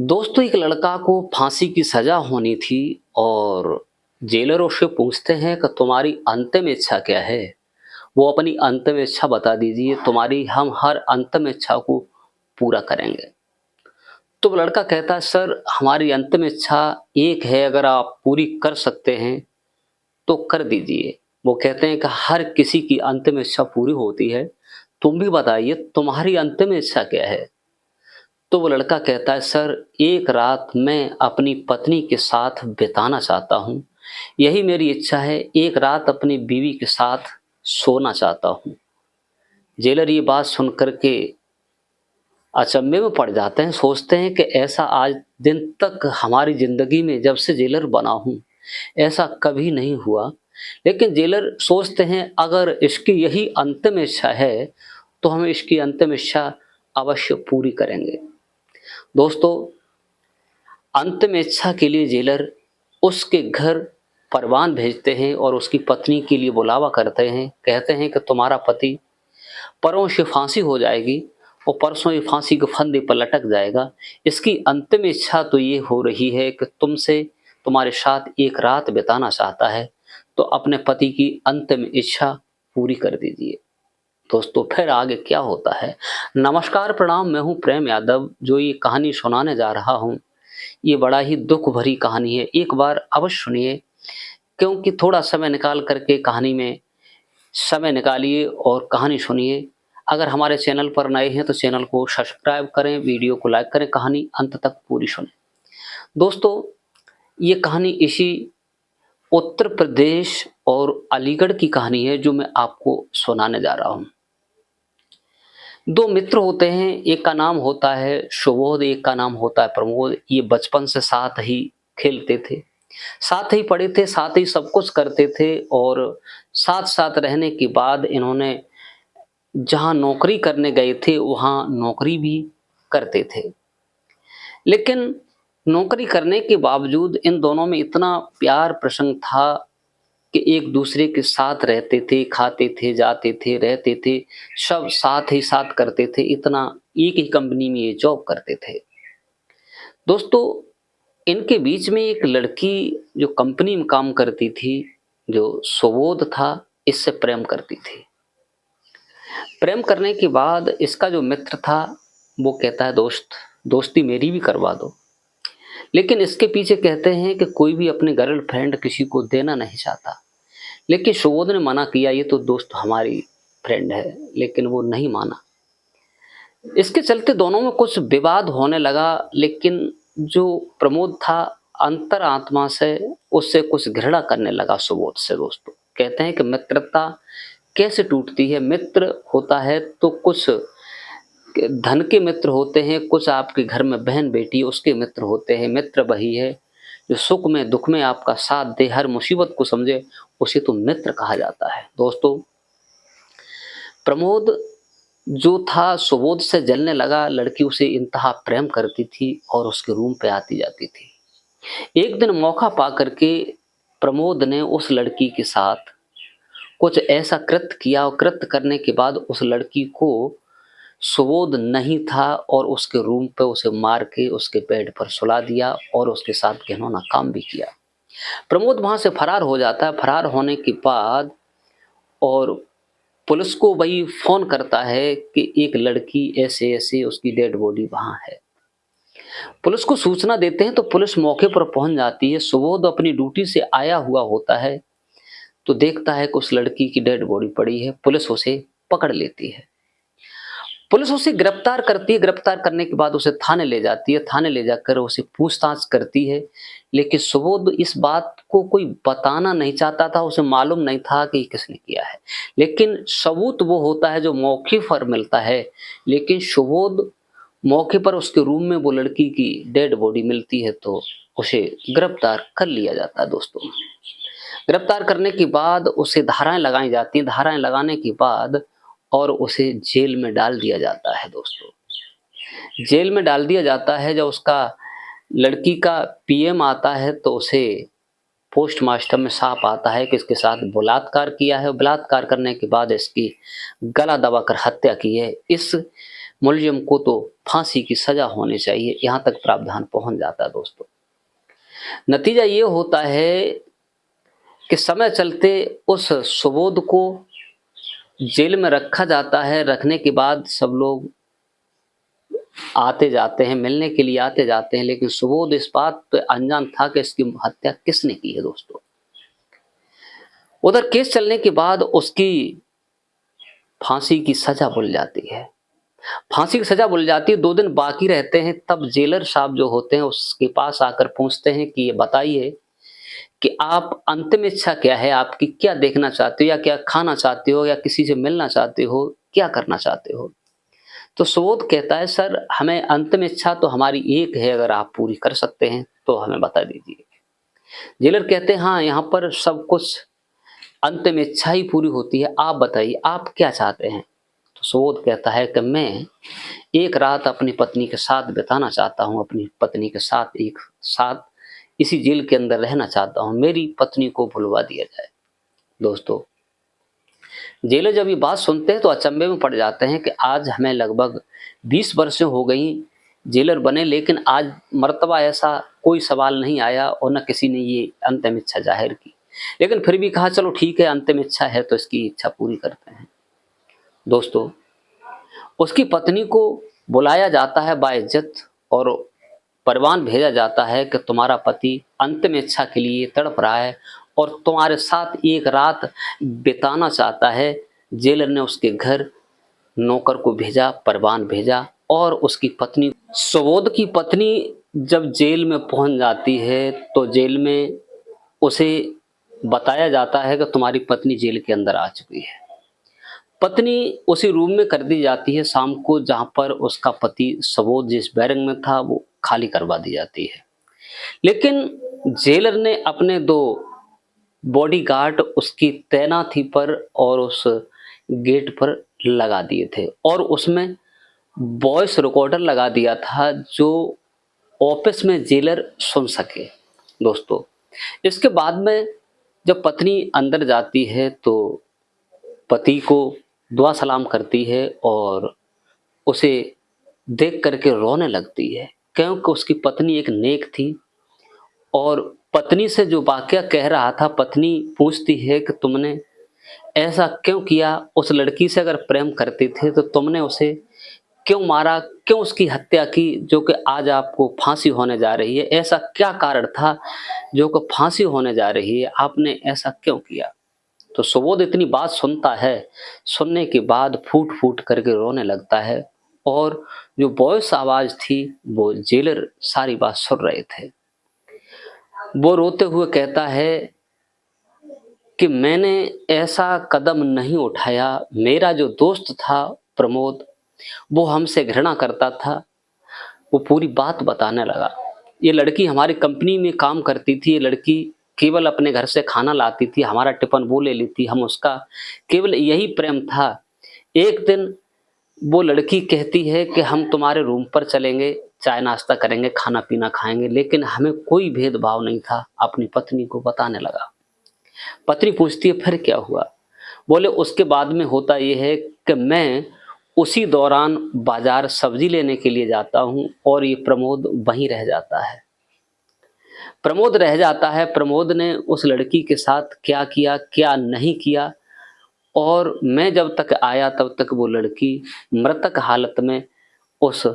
दोस्तों, एक लड़का को फांसी की सजा होनी थी और जेलर उससे पूछते हैं कि तुम्हारी अंतिम इच्छा क्या है। वो अपनी अंतिम इच्छा बता दीजिए, तुम्हारी हम हर अंतिम इच्छा को पूरा करेंगे। तो वो लड़का कहता है, सर हमारी अंतिम इच्छा एक है, अगर आप पूरी कर सकते हैं तो कर दीजिए। वो कहते हैं कि हर किसी की अंतिम इच्छा पूरी होती है, तुम भी बताइए तुम्हारी अंतिम इच्छा क्या है। तो वो लड़का कहता है, सर एक रात मैं अपनी पत्नी के साथ बिताना चाहता हूँ। यही मेरी इच्छा है, एक रात अपनी बीवी के साथ सोना चाहता हूँ। जेलर ये बात सुन कर के अचंभे में पड़ जाते हैं, सोचते हैं कि ऐसा आज दिन तक हमारी ज़िंदगी में जब से जेलर बना हूँ, ऐसा कभी नहीं हुआ। लेकिन जेलर सोचते हैं अगर इसकी यही अंतिम इच्छा है, तो हम इसकी अंतिम इच्छा अवश्य पूरी करेंगे। दोस्तों, अंतिम इच्छा के लिए जेलर उसके घर परवान भेजते हैं और उसकी पत्नी के लिए बुलावा करते हैं। कहते हैं कि तुम्हारा पति परसों से फांसी हो जाएगी और परसों ये फांसी के फंदे पर लटक जाएगा। इसकी अंतिम इच्छा तो ये हो रही है कि तुमसे तुम्हारे साथ एक रात बिताना चाहता है, तो अपने पति की अंतिम इच्छा पूरी कर दीजिए। दोस्तों, फिर आगे क्या होता है। नमस्कार, प्रणाम, मैं हूँ प्रेम यादव, जो ये कहानी सुनाने जा रहा हूँ। ये बड़ा ही दुख भरी कहानी है, एक बार अवश्य सुनिए, क्योंकि थोड़ा समय निकाल करके कहानी में समय निकालिए और कहानी सुनिए। अगर हमारे चैनल पर नए हैं तो चैनल को सब्सक्राइब करें, वीडियो को लाइक करें, कहानी अंत तक पूरी सुनें। दोस्तों, ये कहानी इसी उत्तर प्रदेश और अलीगढ़ की कहानी है जो मैं आपको सुनाने जा रहा हूँ। दो मित्र होते हैं, एक का नाम होता है सुबोध, एक का नाम होता है प्रमोद। ये बचपन से साथ ही खेलते थे, साथ ही पढ़े थे, साथ ही सब कुछ करते थे और साथ साथ रहने के बाद इन्होंने जहाँ नौकरी करने गए थे वहाँ नौकरी भी करते थे। लेकिन नौकरी करने के बावजूद इन दोनों में इतना प्यार प्रसंग था कि एक दूसरे के साथ रहते थे, खाते थे, जाते थे, रहते थे, सब साथ ही साथ करते थे। इतना एक ही कंपनी में ये जॉब करते थे। दोस्तों, इनके बीच में एक लड़की जो कंपनी में काम करती थी, जो सुबोध था, इससे प्रेम करती थी। प्रेम करने के बाद इसका जो मित्र था वो कहता है, दोस्ती मेरी भी करवा दो। लेकिन इसके पीछे कहते हैं कि कोई भी अपनी गर्लफ्रेंड किसी को देना नहीं चाहता। लेकिन सुबोध ने मना किया, ये तो दोस्त हमारी फ्रेंड है, लेकिन वो नहीं माना। इसके चलते दोनों में कुछ विवाद होने लगा। लेकिन जो प्रमोद था, अंतर आत्मा से उससे कुछ घृणा करने लगा सुबोध से। दोस्तों, कहते हैं कि मित्रता कैसे टूटती है। मित्र होता है तो कुछ धन के मित्र होते हैं, कुछ आपके घर में बहन बेटी उसके मित्र होते हैं। मित्र वही है जो सुख में दुख में आपका साथ दे, हर मुसीबत को समझे, उसे तो मित्र कहा जाता है। दोस्तों, प्रमोद जो था सुबोध से जलने लगा। लड़की उसे इंतहा प्रेम करती थी और उसके रूम पे आती जाती थी। एक दिन मौका पा करके प्रमोद ने उस लड़की के साथ कुछ ऐसा कृत्य किया और कृत्य करने के बाद उस लड़की को सुबोध नहीं था और उसके रूम पे उसे मार के उसके बेड पर सुला दिया और उसके साथ घिनौना काम भी किया। प्रमोद वहां से फरार हो जाता है। फरार होने के बाद और पुलिस को वही फोन करता है कि एक लड़की ऐसे ऐसे उसकी डेड बॉडी वहां है। पुलिस को सूचना देते हैं तो पुलिस मौके पर पहुंच जाती है। सुबोध अपनी ड्यूटी से आया हुआ होता है तो देखता है कि उस लड़की की डेड बॉडी पड़ी है। पुलिस उसे पकड़ लेती है। पुलिस उसे गिरफ्तार करती है। गिरफ्तार करने के बाद उसे थाने ले जाती है। थाने ले जाकर उसे पूछताछ करती है। लेकिन सुबोध इस बात को कोई बताना नहीं चाहता था, उसे मालूम नहीं था कि किसने किया है। लेकिन सबूत वो होता है जो मौके पर मिलता है। लेकिन सुबोध मौके पर उसके रूम में वो लड़की की डेड बॉडी मिलती है तो उसे गिरफ्तार कर लिया जाता है। दोस्तों, गिरफ्तार करने के बाद उसे धाराएं लगाई जाती हैं। धाराएं लगाने के बाद और उसे जेल में डाल दिया जाता है। दोस्तों, जेल में डाल दिया जाता है। जब उसका लड़की का पीएम आता है तो उसे पोस्टमास्टम में साफ आता है कि इसके साथ बलात्कार किया है। बलात्कार करने के बाद इसकी गला दबाकर हत्या की है। इस मुलजिम को तो फांसी की सजा होनी चाहिए, यहाँ तक प्रावधान पहुंच जाता है दोस्तों। नतीजा ये होता है कि समय चलते उस सुबोध को जेल में रखा जाता है। रखने के बाद सब लोग आते जाते हैं, मिलने के लिए आते जाते हैं, लेकिन सुबोध इस बात पे अनजान था कि इसकी हत्या किसने की है दोस्तों। उधर केस चलने के बाद उसकी फांसी की सजा बुल जाती है। फांसी की सजा बुल जाती है, 2 दिन बाकी रहते हैं, तब जेलर साहब जो होते हैं उसके पास आकर पूछते हैं कि ये बताइए कि आप अंतिम इच्छा क्या है, आपकी क्या देखना चाहते हो, या क्या खाना चाहते हो, या किसी से मिलना चाहते हो, क्या करना चाहते हो। तो सुबोध कहता है, सर हमें अंतिम इच्छा तो हमारी एक है, अगर आप पूरी कर सकते हैं तो हमें बता दीजिए। जेलर कहते हैं, हाँ यहाँ पर सब कुछ अंतिम इच्छा ही पूरी होती है, आप बताइए आप क्या चाहते हैं। तो सुबोध कहता है कि मैं एक रात अपनी पत्नी के साथ बिताना चाहता हूँ, अपनी पत्नी के साथ एक साथ इसी जेल के अंदर रहना चाहता हूँ, मेरी पत्नी को भुलवा दिया जाए। दोस्तों, जेलर जब ये बात सुनते हैं तो अचंभे में पड़ जाते हैं कि आज हमें लगभग 20 वर्षें हो गई जेलर बने, लेकिन आज मर्तबा ऐसा कोई सवाल नहीं आया और न किसी ने ये अंतिम इच्छा जाहिर की। लेकिन फिर भी कहा चलो ठीक है, अंतिम इच्छा है तो इसकी इच्छा पूरी करते हैं। दोस्तों, उसकी पत्नी को बुलाया जाता है बाइज्जत और परवान भेजा जाता है कि तुम्हारा पति अंतिम इच्छा के लिए तड़प रहा है और तुम्हारे साथ एक रात बिताना चाहता है। जेलर ने उसके घर नौकर को भेजा, परवान भेजा, और उसकी पत्नी सुबोध की पत्नी जब जेल में पहुंच जाती है तो जेल में उसे बताया जाता है कि तुम्हारी पत्नी जेल के अंदर आ चुकी है। पत्नी उसी रूम में कर दी जाती है शाम को, जहां पर उसका पति सुबोध जिस बैरक में था वो खाली करवा दी जाती है। लेकिन जेलर ने अपने 2 बॉडीगार्ड उसकी तैनाती पर और उस गेट पर लगा दिए थे और उसमें वॉइस रिकॉर्डर लगा दिया था जो ऑफिस में जेलर सुन सके। दोस्तों, इसके बाद में जब पत्नी अंदर जाती है तो पति को दुआ सलाम करती है और उसे देख करके रोने लगती है, क्योंकि उसकी पत्नी एक नेक थी। और पत्नी से जो वाकया कह रहा था, पत्नी पूछती है कि तुमने ऐसा क्यों किया, उस लड़की से अगर प्रेम करते थे तो तुमने उसे क्यों मारा, क्यों उसकी हत्या की, जो कि आज आपको फांसी होने जा रही है। ऐसा क्या कारण था जो कि फांसी होने जा रही है, आपने ऐसा क्यों किया। तो सुबोध इतनी बात सुनता है, सुनने के बाद फूट फूट करके रोने लगता है और जो वॉइस आवाज थी वो जेलर सारी बात सुन रहे थे। वो रोते हुए कहता है कि मैंने ऐसा कदम नहीं उठाया, मेरा जो दोस्त था प्रमोद वो हमसे घृणा करता था। वो पूरी बात बताने लगा। ये लड़की हमारी कंपनी में काम करती थी, ये लड़की केवल अपने घर से खाना लाती थी, हमारा टिफिन वो ले लेती, हम उसका केवल यही प्रेम था। एक दिन वो लड़की कहती है कि हम तुम्हारे रूम पर चलेंगे, चाय नाश्ता करेंगे, खाना पीना खाएंगे, लेकिन हमें कोई भेदभाव नहीं था। अपनी पत्नी को बताने लगा। पत्नी पूछती है फिर क्या हुआ। बोले उसके बाद में होता यह है कि मैं उसी दौरान बाजार सब्जी लेने के लिए जाता हूं और ये प्रमोद वहीं रह जाता है। प्रमोद रह जाता है। प्रमोद ने उस लड़की के साथ क्या किया क्या नहीं किया, और मैं जब तक आया तब तक वो लड़की मृतक हालत में उस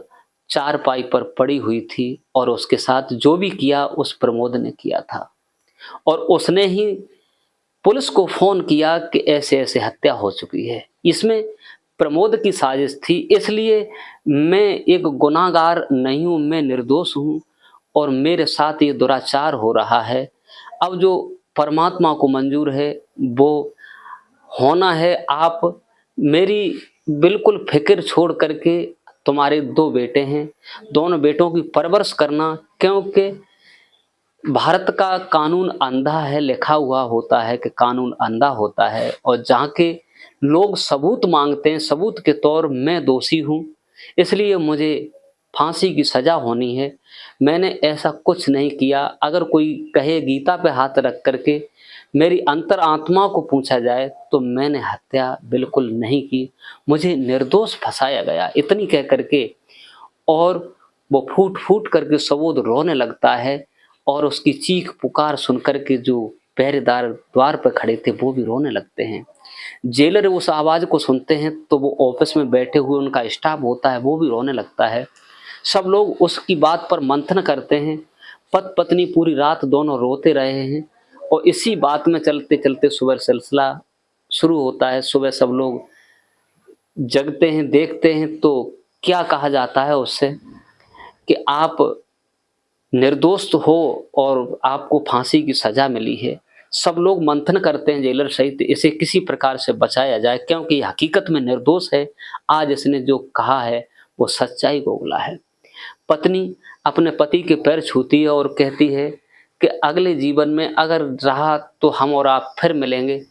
चारपाई पर पड़ी हुई थी और उसके साथ जो भी किया उस प्रमोद ने किया था। और उसने ही पुलिस को फोन किया कि ऐसे ऐसे हत्या हो चुकी है। इसमें प्रमोद की साजिश थी, इसलिए मैं एक गुनाहगार नहीं हूं, मैं निर्दोष हूं और मेरे साथ ये दुराचार हो रहा है। अब जो परमात्मा को मंजूर है वो होना है। आप मेरी बिल्कुल फिक्र छोड़ करके, तुम्हारे 2 बेटे हैं, दोनों बेटों की परवरिश करना, क्योंकि भारत का कानून अंधा है। लिखा हुआ होता है कि कानून अंधा होता है और जहाँ के लोग सबूत मांगते हैं, सबूत के तौर मैं दोषी हूँ, इसलिए मुझे फांसी की सजा होनी है। मैंने ऐसा कुछ नहीं किया। अगर कोई कहे गीता पे हाथ रख करके मेरी अंतर आत्मा को पूछा जाए तो मैंने हत्या बिल्कुल नहीं की, मुझे निर्दोष फंसाया गया। इतनी कह करके और वो फूट फूट करके सबोद रोने लगता है और उसकी चीख पुकार सुनकर के जो पहरेदार द्वार पर खड़े थे वो भी रोने लगते हैं। जेलर उस आवाज़ को सुनते हैं तो वो ऑफिस में बैठे हुए उनका स्टाफ होता है वो भी रोने लगता है। सब लोग उसकी बात पर मंथन करते हैं। पति पत्नी पूरी रात दोनों रोते रहे हैं और इसी बात में चलते चलते सुबह सिलसिला शुरू होता है। सुबह सब लोग जगते हैं, देखते हैं तो क्या कहा जाता है उससे कि आप निर्दोष हो और आपको फांसी की सजा मिली है। सब लोग मंथन करते हैं जेलर सहित इसे किसी प्रकार से बचाया जाए क्योंकि हकीकत में निर्दोष है। आज इसने जो कहा है वो सच्चाई को उगला है। पत्नी अपने पति के पैर छूती है और कहती है कि अगले जीवन में अगर रहा तो हम और आप फिर मिलेंगे।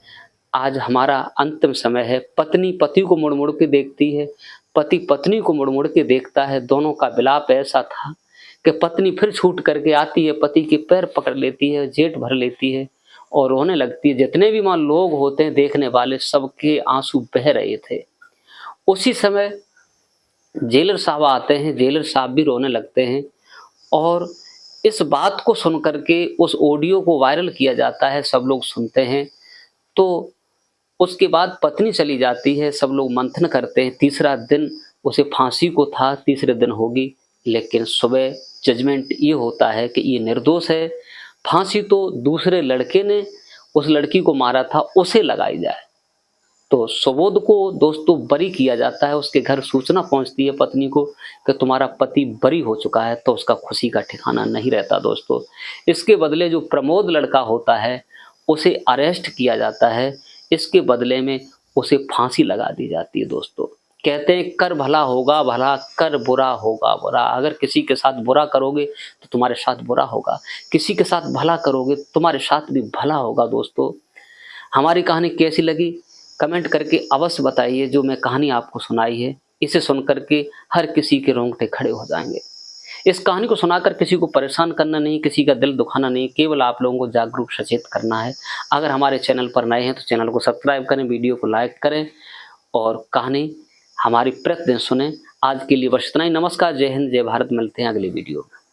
आज हमारा अंतिम समय है। पत्नी पति को मुड़ मुड़ के देखती है, पति पत्नी को मुड़ मुड़ के देखता है। दोनों का विलाप ऐसा था कि पत्नी फिर छूट करके आती है, पति के पैर पकड़ लेती है, जेठ भर लेती है और रोने लगती है। जितने भी वहाँ लोग होते हैं देखने वाले सबके आंसू बह रहे थे। उसी समय जेलर साहब आते हैं, जेलर साहब भी रोने लगते हैं और इस बात को सुनकर के उस ऑडियो को वायरल किया जाता है, सब लोग सुनते हैं। तो उसके बाद पत्नी चली जाती है, सब लोग मंथन करते हैं। तीसरा दिन उसे फांसी को था, तीसरे दिन होगी, लेकिन सुबह जजमेंट ये होता है कि ये निर्दोष है। फांसी तो दूसरे लड़के ने उस लड़की को मारा था उसे लगाई जाए। तो सुबोध को दोस्तों बरी किया जाता है। उसके घर सूचना पहुंचती है पत्नी को कि तुम्हारा पति बरी हो चुका है। तो उसका खुशी का ठिकाना नहीं रहता दोस्तों। इसके बदले जो प्रमोद लड़का होता है उसे अरेस्ट किया जाता है। इसके बदले में उसे फांसी लगा दी जाती है दोस्तों। कहते हैं कर भला होगा भला, कर बुरा होगा बुरा। अगर किसी के साथ बुरा करोगे तो तुम्हारे साथ बुरा होगा, किसी के साथ भला करोगे तो तुम्हारे साथ भी भला होगा। दोस्तों हमारी कहानी कैसी लगी कमेंट करके अवश्य बताइए। जो मैं कहानी आपको सुनाई है इसे सुनकर के हर किसी के रोंगटे खड़े हो जाएंगे। इस कहानी को सुनाकर किसी को परेशान करना नहीं, किसी का दिल दुखाना नहीं, केवल आप लोगों को जागरूक सचेत करना है। अगर हमारे चैनल पर नए हैं तो चैनल को सब्सक्राइब करें, वीडियो को लाइक करें और कहानी हमारी प्रतिदिन सुने। आज के लिए बस इतना ही। नमस्कार, जय हिंद, जय भारत। मिलते हैं अगली वीडियो में।